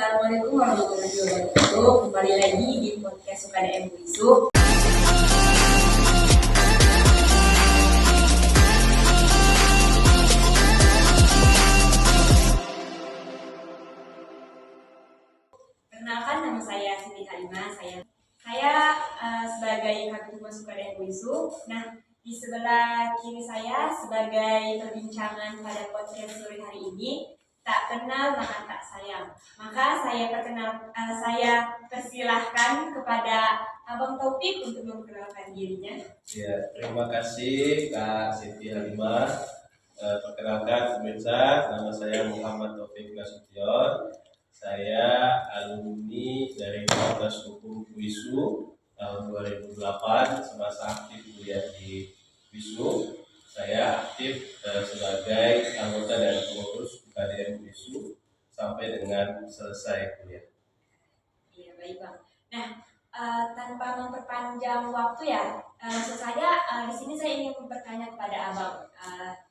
Assalamualaikum warahmatullahi wabarakatuh. Kembali lagi di podcast UKDM Wisu. Perkenalkan, nama saya Siti Halimah. Saya sebagai Kabid Humas UKDM Wisu. Nah, di sebelah kiri saya sebagai perbincangan pada podcast sore hari ini, tak kenal maka tak sayang. Maka saya persilahkan kepada Abang Taufik untuk memperkenalkan dirinya. Ya, terima kasih Kak Siti Halimah. Perkenalkan pemirsa, nama saya Muhammad Taufik Nasution. Saya alumni dari Fakultas Hukum WISU tahun 2008. Semasa aktif kuliah di WISU, saya aktif sebagai anggota dan pengurus UKDM WISU sampai dengan selesai kuliah. Iya, baik Bang. Nah, tanpa memperpanjang waktu ya, langsung saja di sini saya ingin bertanya kepada Abang.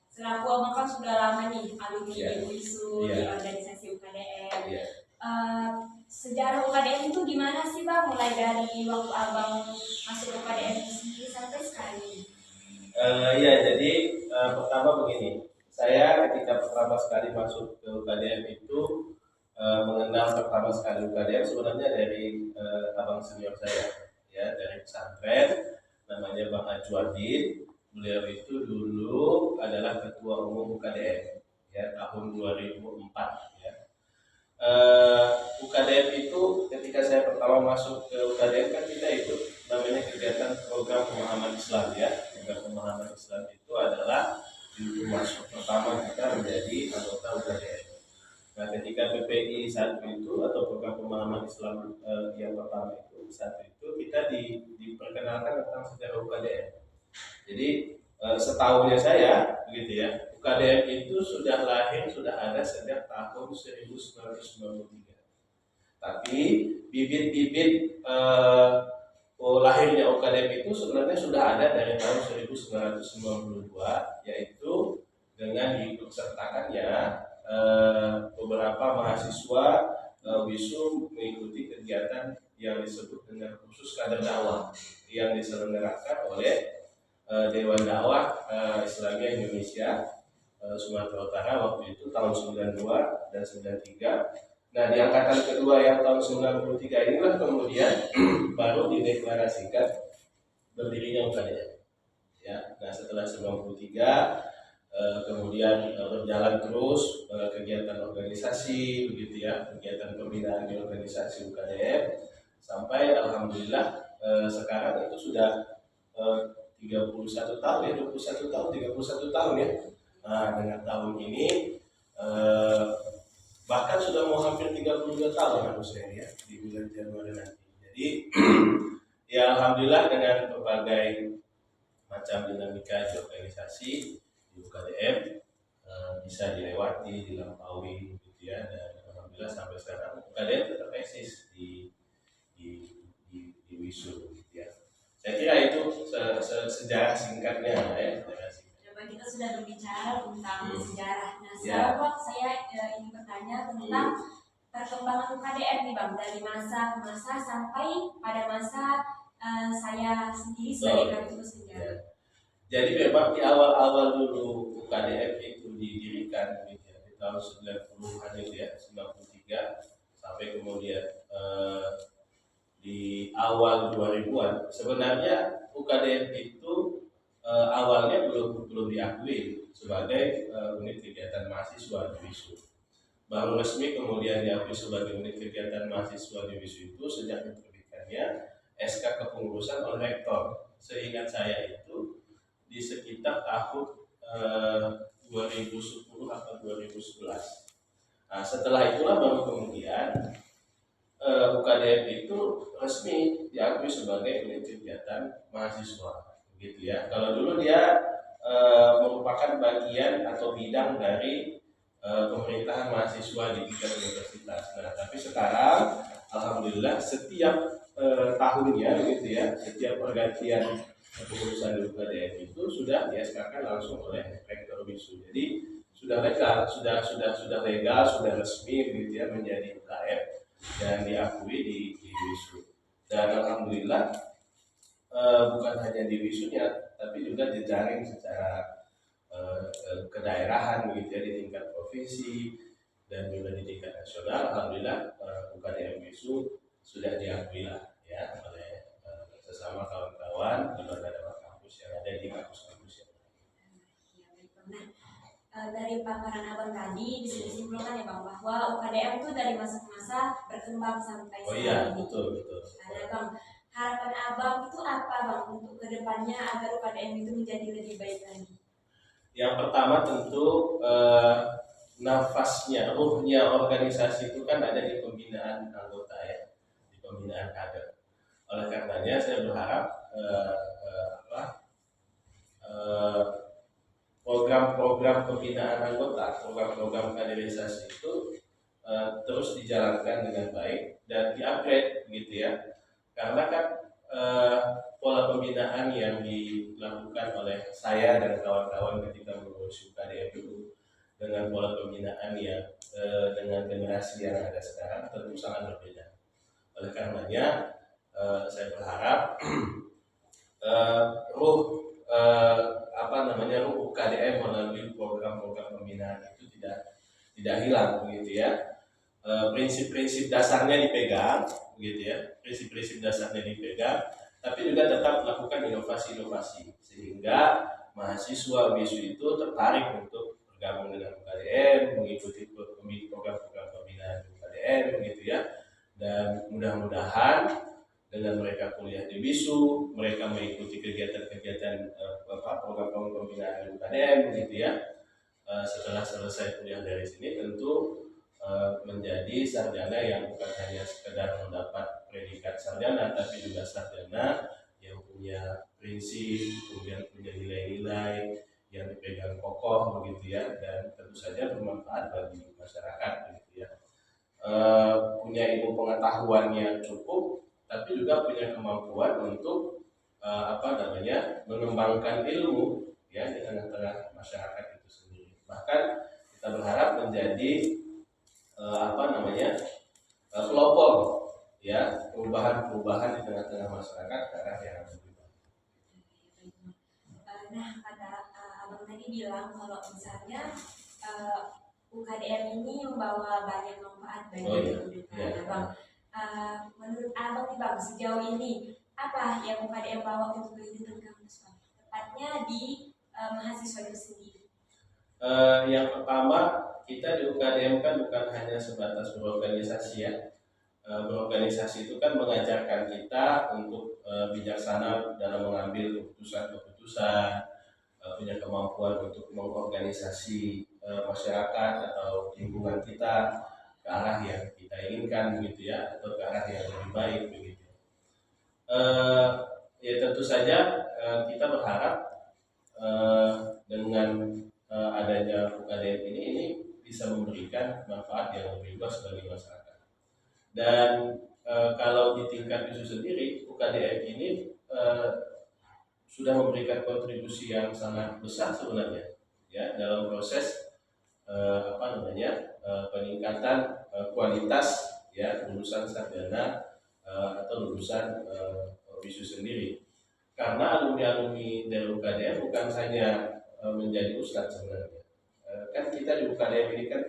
Selaku Abang kan sudah lama nih alumni di WISU, di organisasi UKDM. Sejarah UKDM itu gimana sih Bang? Mulai dari waktu Abang masuk UKDM sendiri sampai sekarang ini. Jadi pertama begini, saya ketika pertama sekali masuk ke UKDM itu mengenal pertama sekali UKDM sebenarnya dari abang senior saya, ya, dari pesantren, namanya Bang Ajwadin. Beliau itu dulu adalah ketua umum UKDM, ya, tahun 2004, ya. UKDM itu ketika saya pertama masuk ke UKDM kan kita ikut namanya kegiatan program pemahaman Islam, ya. Program pemahaman Islam itu adalah pintu masuk pertama kita menjadi anggota UKDM. Nah, ketika PPI saat itu atau program pemahaman Islam yang pertama itu saat itu kita diperkenalkan tentang sejarah UKDM. Jadi setahunnya saya, begitu ya, UKDM itu sudah lahir, sudah ada sejak tahun 1993. Tapi bibit-bibit lahirnya UKDM itu sebenarnya sudah ada dari tahun 1992, yaitu dengan diikutsertakannya beberapa mahasiswa WISU mengikuti kegiatan yang disebut dengan kursus kader dakwah yang diselenggarakan oleh Dewan Dakwah Islamiyah Indonesia Sumatera Utara waktu itu tahun 92 dan 93. Nah, di angkatan kedua yang tahun 93 inilah kemudian baru dideklarasikan berdirinya UKDM. Ya, nah setelah 93 kemudian berjalan terus kegiatan organisasi, begitu ya, kegiatan pembinaan di organisasi UKDM sampai alhamdulillah sekarang itu sudah 31 tahun ya, 21 tahun, 31 tahun ya. Nah, dengan tahun ini bahkan sudah mau hampir 32 tahun harusnya ya di bulan Januari nanti. Jadi ya alhamdulillah dengan berbagai macam dinamika di organisasi di UKDM bisa dilewati, dilampaui gitu ya, dan alhamdulillah sampai sekarang UKDM tetap eksis di WISU gitu ya. Saya kira itu sejarah singkatnya ya. Coba kita sudah berbicara tentang sejarah. Nah, sekarang saya ingin bertanya tentang perkembangan UKDM nih Bang, dari masa ke masa sampai pada masa saya sendiri sebagai Kabid Humas Penjara. Jadi memang di awal-awal dulu UKDM itu didirikan gitu ya, di tahun 90-an itu ya, 93 sampai kemudian di awal 2000-an. Sebenarnya UKDM itu awalnya belum diakui sebagai unit kegiatan mahasiswa di WISU. Baru resmi kemudian diakui sebagai unit kegiatan mahasiswa di WISU itu sejak diterbitkannya SK kepengurusan oleh rektor. Seingat saya itu di sekitar tahun 2010 atau 2011. Nah, setelah itulah baru kemudian UKDM itu resmi diakui sebagai unit kegiatan mahasiswa, gitu ya. Kalau dulu dia merupakan bagian atau bidang dari pemerintahan mahasiswa di tingkat universitas. Nah, tapi sekarang alhamdulillah setiap tahunnya, gitu ya, setiap pergantian kepengurusan di UKDM itu sudah di-SK-kan langsung oleh rektor WISU. Jadi sudah legal, sudah legal, sudah resmi, gitu ya, menjadi UKM. dan diakui di WISU. Dan alhamdulillah bukan hanya di WISU-nya, tapi juga jejaring secara kedaerahan begitu ya, di tingkat provinsi dan juga di tingkat nasional. Alhamdulillah UKDM WISU sudah diakui lah ya oleh sesama kawan-kawan di beberapa kampus yang ada di kampus-kampus yang lain. Ya, baik, Bang. Nah, dari paparan Abang tadi bisa disimpulkan ya Bang bahwa UKDM itu dari masa ke masa berkembang sampai Oh saat iya, ini. betul. Nah, Bang, harapan Abang itu apa Bang untuk kedepannya agar UKDM itu menjadi lebih baik lagi? Yang pertama tentu nafasnya, ruhnya organisasi itu kan ada di pembinaan anggota ya, di pembinaan kader. Oleh karenanya saya berharap program-program pembinaan anggota, program-program kaderisasi itu terus dijalankan dengan baik dan di-upgrade gitu ya. Karena kan pola pembinaan yang dilakukan oleh saya dan kawan-kawan ketika mengurus UKDM dulu dengan pola pembinaan yang dengan generasi yang ada sekarang tentu sangat berbeda. Oleh karenanya saya berharap ruh ruh UKDM melalui program-program pembinaan itu tidak hilang begitu ya. Prinsip-prinsip dasarnya dipegang gitu ya, prinsip-prinsip dasarnya dipegang, tapi juga tetap melakukan inovasi-inovasi sehingga mahasiswa WISU itu tertarik untuk bergabung dengan UKDM, mengikuti program-program pembinaan UKDM begitu ya. Dan mudah-mudahan dengan mereka kuliah di WISU, mereka mengikuti kegiatan-kegiatan program-program pembinaan UKDM begitu ya. Setelah selesai kuliah dari sini tentu menjadi sarjana yang bukan hanya sekedar mendapat predikat sarjana, tapi juga sarjana yang punya prinsip, kemudian punya nilai-nilai yang dipegang kokoh begitu ya, dan tentu saja bermanfaat bagi masyarakat begitu ya. Punya ilmu pengetahuan yang cukup, tapi juga punya kemampuan untuk mengembangkan ilmu ya di tengah-tengah masyarakat itu sendiri. Bahkan kita berharap menjadi pelopor ya perubahan di tengah-tengah masyarakat ke arah yang lebih baik. Nah, kata Abang tadi bilang kalau misalnya UKDM ini membawa banyak manfaat bagi kehidupan Abang. Menurut Abang nih Bang, sejauh ini apa yang UKDM bawa untuk kehidupan kampus Bang? Tepatnya di mahasiswa itu sendiri. Yang pertama, kita di UKDM kan bukan hanya sebatas berorganisasi ya. Berorganisasi itu kan mengajarkan kita untuk bijaksana dalam mengambil keputusan-keputusan, punya kemampuan untuk mengorganisasi masyarakat atau lingkungan kita ke arah yang kita inginkan begitu ya, atau ke arah yang lebih baik begitu. Ya tentu saja kita berharap dengan adanya UKDM ini bisa memberikan manfaat yang lebih luas bagi masyarakat. Dan kalau di tingkat WISU sendiri, UKDM ini sudah memberikan kontribusi yang sangat besar sebenarnya ya dalam proses peningkatan kualitas ya lulusan sarjana atau lulusan WISU sendiri. Karena alumni-alumni dari UKDM bukan hanya menjadi ustadz sebenarnya. Kan kita di UKDM ini kan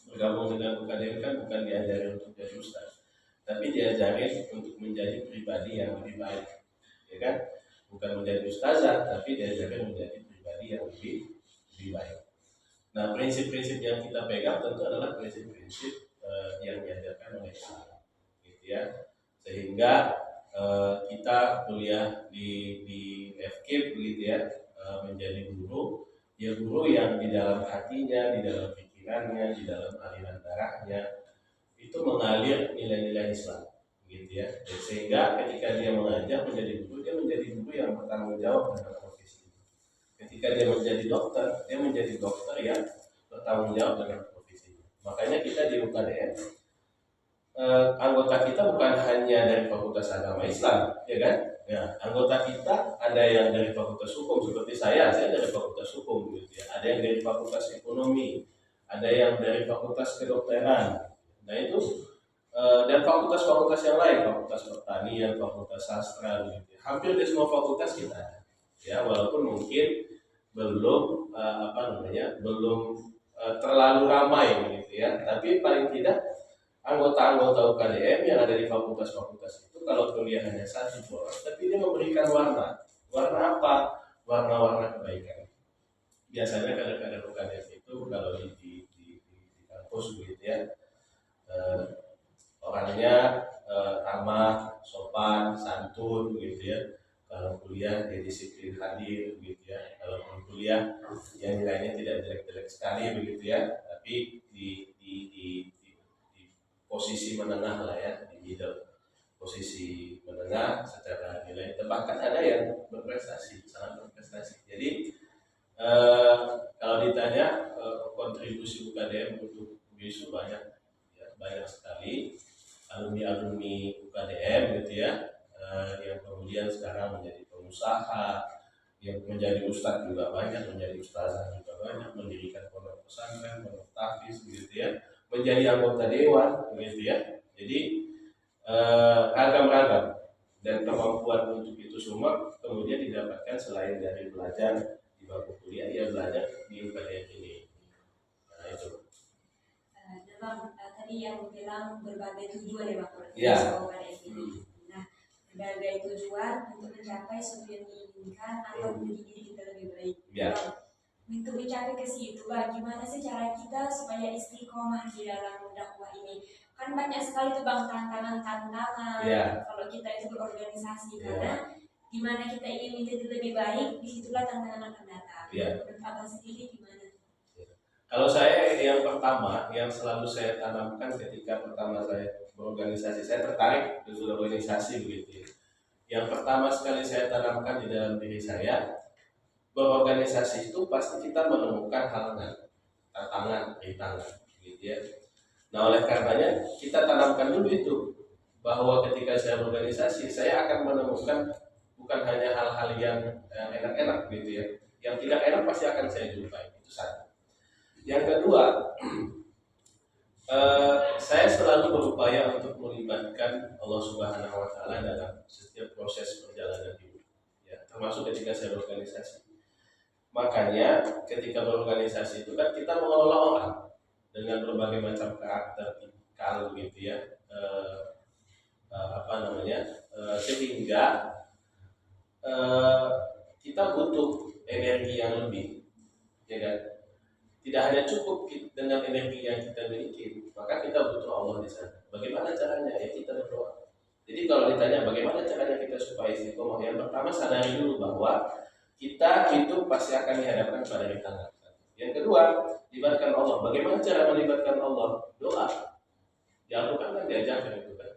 bergabung dengan UKDM kan bukan diajari untuk jadi ustadz, tapi diajari untuk menjadi pribadi yang lebih baik, ya kan? Bukan menjadi ustazah, tapi diajari menjadi pribadi yang lebih baik. Nah, prinsip-prinsip yang kita pegang tentu adalah prinsip-prinsip yang diajarkan oleh Islam, gitu ya. Sehingga kita kuliah di FKIP begitu ya, menjadi guru yang di dalam hatinya, di dalam pikirannya, di dalam aliran darahnya itu mengalir nilai-nilai Islam gitu ya. Sehingga ketika dia mengajar menjadi guru, dia menjadi guru yang bertanggung jawab dengan profesi. Ketika dia menjadi dokter, dia menjadi dokter yang bertanggung jawab dengan profesi. Makanya kita di UKDM anggota kita bukan hanya dari Fakultas Agama Islam, ya kan? Ya, anggota kita ada yang dari Fakultas Hukum seperti saya dari Fakultas Hukum gitu ya. Ada yang dari Fakultas Ekonomi, ada yang dari Fakultas Kedokteran. Nah itu dan fakultas-fakultas yang lain, fakultas pertanian, fakultas sastra, gitu. Hampir di semua fakultas kita ada. Ya, walaupun mungkin belum terlalu ramai gitu ya. Tapi paling tidak anggota-anggota UKDM yang ada di fakultas-fakultas itu kalau kuliah hanya satu orang, tapi dia memberikan warna. Warna apa? Warna-warna kebaikan. Biasanya kadang-kadang UKDM itu kalau di kampus gitu ya, orangnya ramah, sopan, santun gitu ya. Kalau kuliah dia disiplin hadir begitu ya. Kalau kuliah yang nilainya tidak jelek-jelek sekali begitu ya, tapi di posisi menengah lah ya, di middle, posisi menengah secara nilai. Bahkan ada yang berprestasi, sangat berprestasi. Jadi kalau ditanya kontribusi UKDM untuk WISU banyak ya, banyak sekali alumni UKDM gitu ya. Yang kemudian sekarang menjadi pengusaha, yang menjadi ustadz juga banyak, menjadi ustazah juga banyak, mendirikan pondok pesantren, pondok tahfiz gitu ya, menjadi anggota dewan gitu ya. Jadi ragam-ragam dan kemampuan untuk itu semua kemudian didapatkan selain dari belajar di bangku kuliah, ya belajar di UKDM ini. Nah itu. Bang, tadi yang bilang berbagai tujuan ya Bang, Ya. UKDM ini. Berbagai tujuan untuk mencapai sesuatu yang diinginkan atau menjadi diri kita lebih baik. Ya. Untuk mencapai ke situ, Bang, gimana sih cara kita supaya istiqomah di dalam dakwah ini? Kan banyak sekali tuh Bang tantangan-tantangan kalau kita itu berorganisasi, karena gimana kita ingin menjadi lebih baik, disitulah tantangan akan datang. Menurut Abang sendiri gimana? Kalau saya yang pertama, yang selalu saya tanamkan ketika pertama saya berorganisasi, saya tertarik dengan organisasi begitu. Yang pertama sekali saya tanamkan di dalam diri saya, berorganisasi itu pasti kita menemukan halangan, tantangan, rintangan, gitu ya. Nah oleh karenanya kita tanamkan dulu itu, bahwa ketika saya berorganisasi, saya akan menemukan bukan hanya hal-hal yang enak-enak gitu ya, yang tidak enak pasti akan saya jumpai, itu satu. Yang kedua, saya selalu berupaya untuk melibatkan Allah Subhanahu Wa Taala dalam setiap proses perjalanan hidup, ya, termasuk ketika saya berorganisasi. Makanya ketika berorganisasi itu kan kita mengelola orang dengan berbagai macam karakter, tipikal gitu ya, sehingga kita butuh energi yang lebih, ya kan? Tidak hanya cukup dengan energi yang kita miliki, maka kita butuh Allah di sana. Bagaimana caranya? Ya kita berdoa. Jadi kalau ditanya bagaimana caranya kita supaya istiqomah, yang pertama sadari dulu bahwa kita hidup pasti akan dihadapkan pada rintangan. Yang kedua, libatkan Allah. Bagaimana cara melibatkan Allah? Doa. Di Al-Quran kan diajarkan itu kan,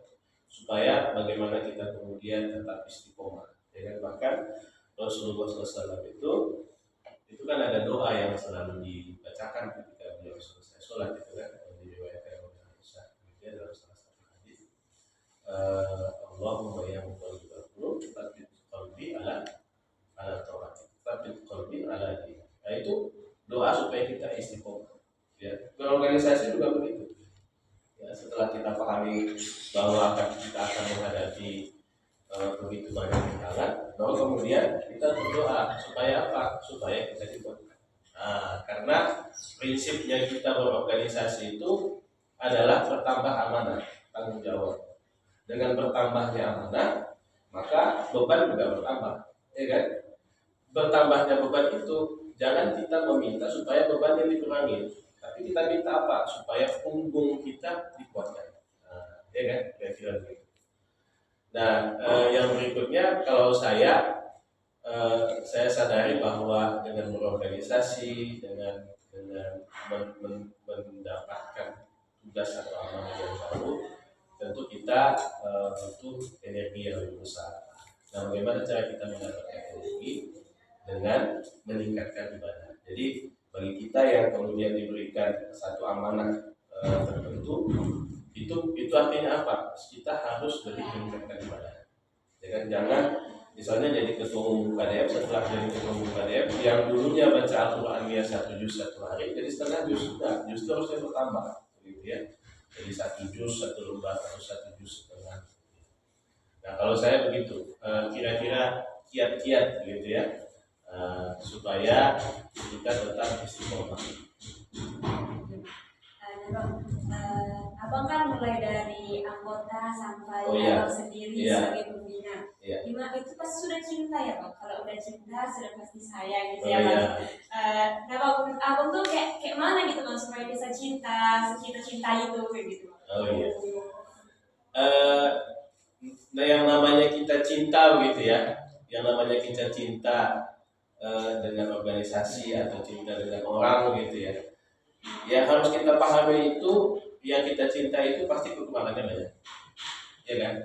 supaya bagaimana kita kemudian tetap istiqomah. Dan bahkan Rasulullah SAW itu kan ada doa yang selalu dibacakan ketika beliau selesai sholat, itu kan diriwayatkan oleh Aisyah dalam salah satu hadis, Allahumma ya muqallibal qulub tsabbit qalbi ala thawatik, tsabbit qalbi ala dinik. Nah itu doa supaya kita istiqomah. Ya, berorganisasi juga begitu. Ya, setelah kita pahami bahwa kita akan menghadapi begitu banyak rintangan, lalu kemudian kita berdoa supaya apa? Supaya kita dikuatkan. Nah, karena prinsipnya kita berorganisasi itu adalah bertambah amanah, tanggung jawab. Dengan bertambahnya amanah, maka beban juga bertambah, ya kan? Bertambahnya beban itu jangan kita meminta supaya bebannya dikurangi, tapi kita minta apa? Supaya punggung kita dikuatkan. Nah, ya kan? Kira-kira begitu. Nah, yang berikutnya kalau saya sadari bahwa dengan berorganisasi, dengan mendapatkan tugas atau amanah yang baru, tentu kita butuh energi yang lebih besar. Nah, bagaimana cara kita mendapatkan energi? Dengan meningkatkan ibadah. Jadi bagi kita yang kemudian diberikan satu amanah tertentu, itu artinya apa? Kita harus lebih meningkatkan ibadah. Jangan misalnya jadi ketua umum UKDM, setelah jadi ketua umum UKDM yang dulunya baca Al-Quran 1 juz 1 hari jadi setengah juz, nah justru harusnya bertambah, gitu ya. Jadi 1 juz 1 lembar atau 1 juz setengah. Nah kalau saya begitu, kira-kira kiat-kiat begitu ya, supaya kita tetap istiqomah. Abang kan mulai dari anggota sampai Oh, iya. abang sendiri Iya. sebagai pembina. Iya. Gimana itu pasti sudah cinta ya bang? Kalau udah cinta sudah pasti sayang gitu Oh, ya bang. iya. Nah abang tuh kayak mana gitu bang supaya bisa cinta, secinta itu kayak gitu. Oh, iya. Nah yang namanya kita cinta begitu ya, yang namanya kita cinta dengan organisasi atau cinta dengan orang begitu ya, yang harus kita pahami itu yang kita cinta itu pasti kekurangannya banyak, ya kan?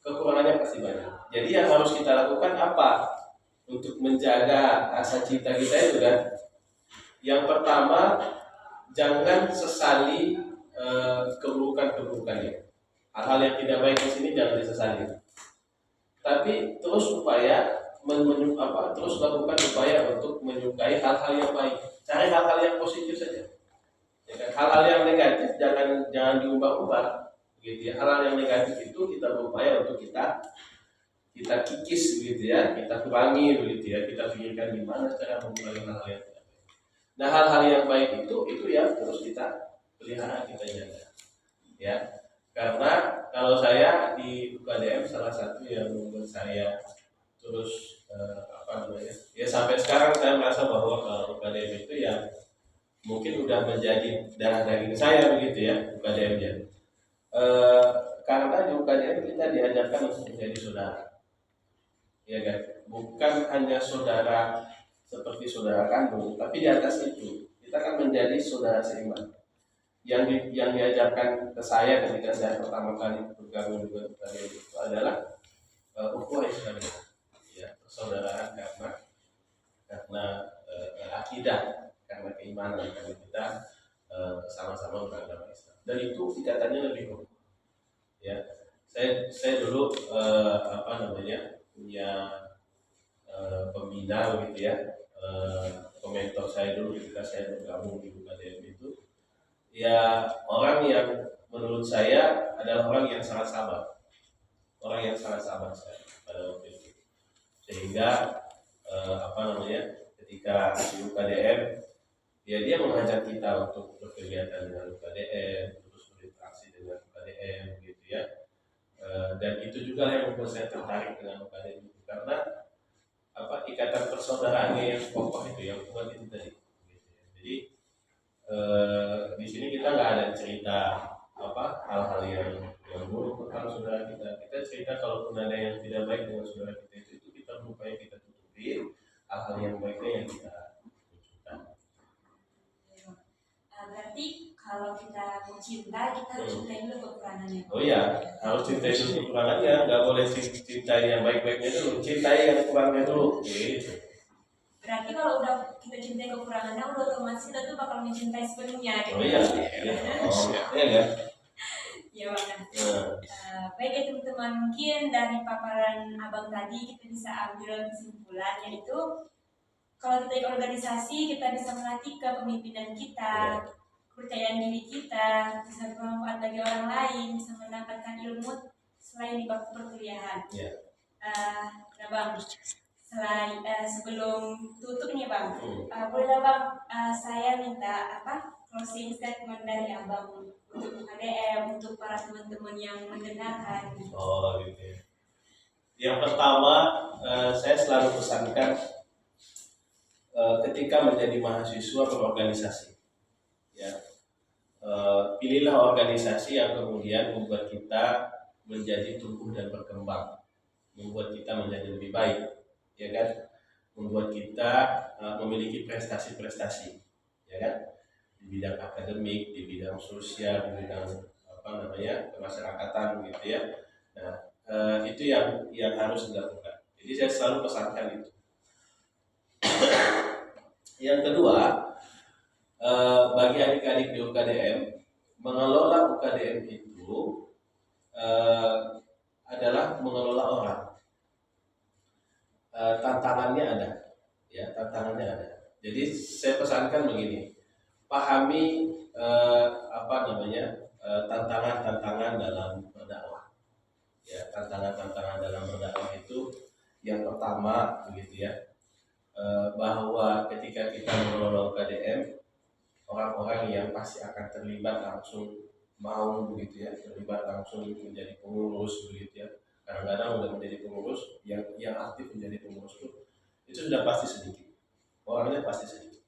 Kekurangannya pasti banyak. Jadi yang harus kita lakukan apa untuk menjaga rasa cinta kita itu kan? Yang pertama, jangan sesali keburukan-keburukannya. Hal-hal yang tidak baik di sini jangan disesali. Tapi terus terus lakukan upaya untuk menyukai hal-hal yang baik. Cari hal-hal yang positif saja. Ya kan? Hal-hal yang negatif jangan diubah-ubah. Gitu ya. Hal-hal yang negatif itu kita berupaya untuk kita kikis begitu ya, kita kurangi begitu ya, kita pikirkan gimana cara mengurangi hal-hal yang tidak baik. Nah hal-hal yang baik itu yang terus kita pelihara, kita jaga. Ya. Karena kalau saya di UKDM salah satu yang membuat saya terus ya sampai sekarang saya merasa bahwa UKDM itu ya mungkin udah menjadi darah daging saya begitu ya UKDM-nya. Karena di UKDM kita diajarkan untuk menjadi saudara, ya kan? Bukan hanya saudara seperti saudara kandung, tapi di atas itu kita kan menjadi saudara seiman. Yang diajarkan ke saya ketika saya pertama kali bergabung dengan UKDM itu adalah ukhuwah Islamiyah, ya, persaudaraan karena akidah, karena keimanan, karena kita sama-sama beragama Islam. Dan itu ikatannya lebih kuat. Ya, saya dulu punya pembina begitu ya, komentor saya dulu ketika saya bergabung di UKDM itu. Ya orang yang menurut saya adalah orang yang sangat sabar saya pada waktu itu, sehingga ketika di UKDM ya dia mengajak kita untuk berkegiatan dengan UKDM, terus berinteraksi dengan UKDM gitu ya, dan itu juga yang membuat saya tertarik dengan UKDM itu karena ikatan persaudaraannya yang kokoh itu, yang kuat itu tadi gitu ya. Jadi di sini kita nggak ada cerita hal-hal yang buruk tentang saudara kita cerita kalaupun ada yang tidak baik dengan saudara kita itu kita berupaya kita tutupin, hal-hal yang baiknya yang kita tunjukkan. Berarti kalau kita mau cinta kita harus cintai dulu kekurangannya. Oh iya, harus cintai dulu kekurangannya, nggak boleh cintai yang baik-baiknya dulu, cintai yang kurangnya dulu gitu. Berarti kalau udah kita cintai kekurangannya, udah otomatis kita tuh bakal mencintai sepenuhnya. Gitu. Oh iya, iya. Ya bang. Baik ya teman-teman, mungkin dari paparan abang tadi kita bisa ambil kesimpulan, yaitu kalau kita ikut organisasi kita bisa melatih kepemimpinan kita, kepercayaan diri kita, bisa bermanfaat bagi orang lain, bisa mendapatkan ilmu selain di bangku perkuliahan. Nah bang, sebelum tutup nih bang, boleh bang saya minta closing statement dari abang untuk UKDM, untuk para teman-teman yang mendengarkan. Oh gitu ya. Yang pertama saya selalu pesankan ketika menjadi mahasiswa berorganisasi, ya pilihlah organisasi yang kemudian membuat kita menjadi tumbuh dan berkembang, membuat kita menjadi lebih baik, ya kan, membuat kita memiliki prestasi-prestasi, ya kan, di bidang akademik, di bidang sosial, di bidang kemasyarakatan, gitu ya. Nah, itu yang harus dilakukan. Jadi saya selalu pesankan itu. Yang kedua, bagi adik-adik di UKDM, mengelola UKDM itu adalah mengelola orang. Tantangannya ada, ya, tantangannya ada. Jadi saya pesankan begini, pahami tantangan-tantangan dalam berdakwah. Ya, tantangan-tantangan dalam berdakwah itu yang pertama begitu ya, bahwa ketika kita mengelola KDM, orang-orang yang pasti akan terlibat langsung mau begitu ya, terlibat langsung menjadi pengurus begitu ya. Kadang-kadang udah menjadi pengurus, yang aktif menjadi pengurus itu sudah pasti sedikit, orangnya pasti sedikit,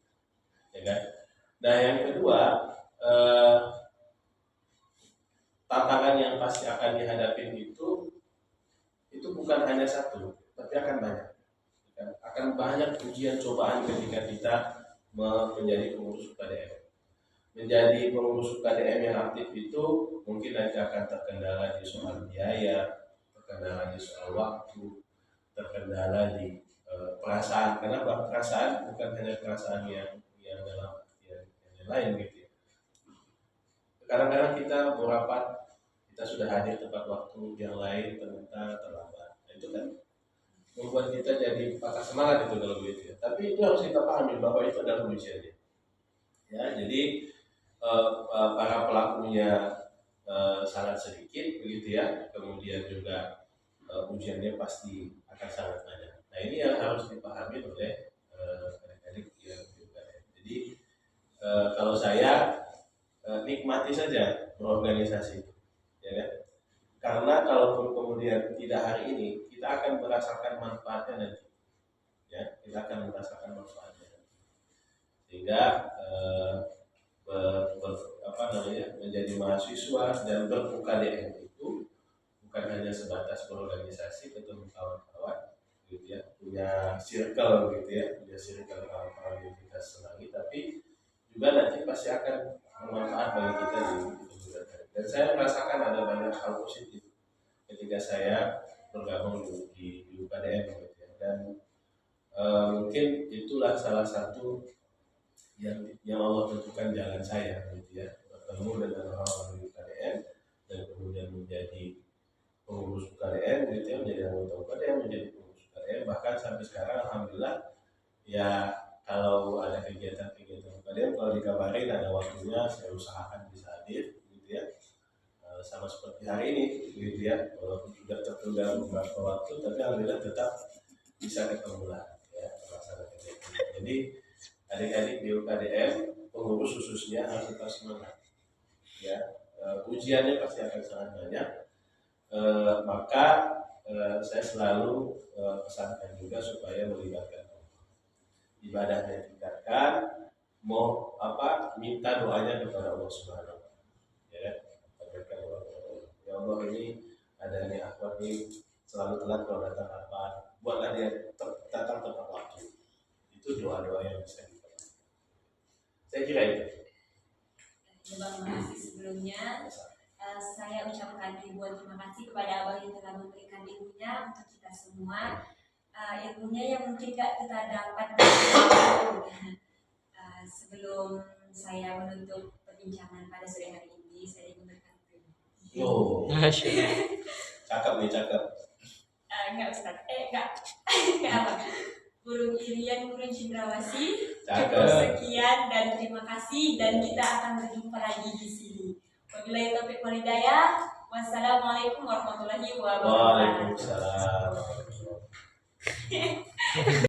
ya kan. Nah yang kedua, tantangan yang pasti akan dihadapi itu bukan hanya satu, tapi akan banyak. Akan banyak ujian cobaan ketika kita menjadi pengurus KDM. Menjadi pengurus KDM yang aktif itu mungkin nanti akan terkendala di soal biaya, terkendala di soal waktu, terkendala di perasaan. Kenapa? Perasaan bukan hanya perasaan yang dalam artian yang lain gitu ya. Kadang-kadang kita merapat, kita sudah hadir tepat waktu, yang lain ternyata terlambat. Nah, itu kan membuat kita jadi patah semangat itu kalau begitu ya. Tapi itu harus kita pahami bahwa itu adalah ujiannya. Ya, jadi para pelakunya sangat sedikit begitu ya. Kemudian juga ujiannya pasti akan sangat banyak. Nah ini yang harus dipahami oleh adik-adik yang juga. Jadi kalau saya nikmati saja berorganisasi, ya kan? Karena kalaupun kemudian tidak hari ini, kita akan merasakan manfaatnya nanti, ya, kita akan merasakan manfaatnya, sehingga menjadi mahasiswa dan ber-UKDM itu bukan hanya sebatas berorganisasi, ketemu kawan-kawan, gitu ya, punya circle gitu ya, punya circle kawan-kawan yang kita senangi, tapi juga nanti pasti akan bermanfaat bagi kita di kemudian hari. Dan saya merasakan ada banyak hal positif ketika saya bergabung di UKDM gitu ya. Dan mungkin itulah salah satu yang Allah tentukan jalan saya gitu ya, bertemu dengan orang-orang di UKDM dan kemudian menjadi pengurus UKDM gitu ya, menjadi anggota UKDM, menjadi pengurus UKDM, bahkan sampai sekarang alhamdulillah ya. Kalau ada kegiatan-kegiatan UKDM, kalau dikabarin ada waktunya, saya usahakan bisa hadir gitu ya. Sama seperti hari ini gitu ya, walaupun sudah tertunda beberapa waktu, tapi alhamdulillah tetap bisa ketemu lah ya, melaksanakan kegiatan. Jadi adik-adik di UKDM, pengurus khususnya harus tetap semangat ya. Ujiannya pasti akan sangat banyak, maka saya selalu pesankan juga supaya melibatkan ibadahnya tingkatkan, mau apa minta doanya kepada Allah Subhanahu wa Ta'ala, ya. Ya Allah, ini adanya akhwat ini selalu telat kalau datang rapat, buatlah dia datang tepat waktu. Itu doa-doa yang bisa kita. Saya kira itu. Terima kasih sebelumnya. Saya ucapkan ribuan terima kasih kepada Abang yang telah memberikan ilmunya untuk kita semua. Ilmunya yang mungkin gak kita dapat sebelum saya menutup perbincangan pada sore hari ini, saya memberikan Oh, cakep nih, cakep. Enggak Ustaz, enggak apa. Burung Irian, burung cendrawasih. Cakep. Sekian dan terima kasih, dan kita akan berjumpa lagi di sini. Wabillahi taufiq wal hidayah. Wassalamualaikum warahmatullahi wabarakatuh. Waalaikumsalam.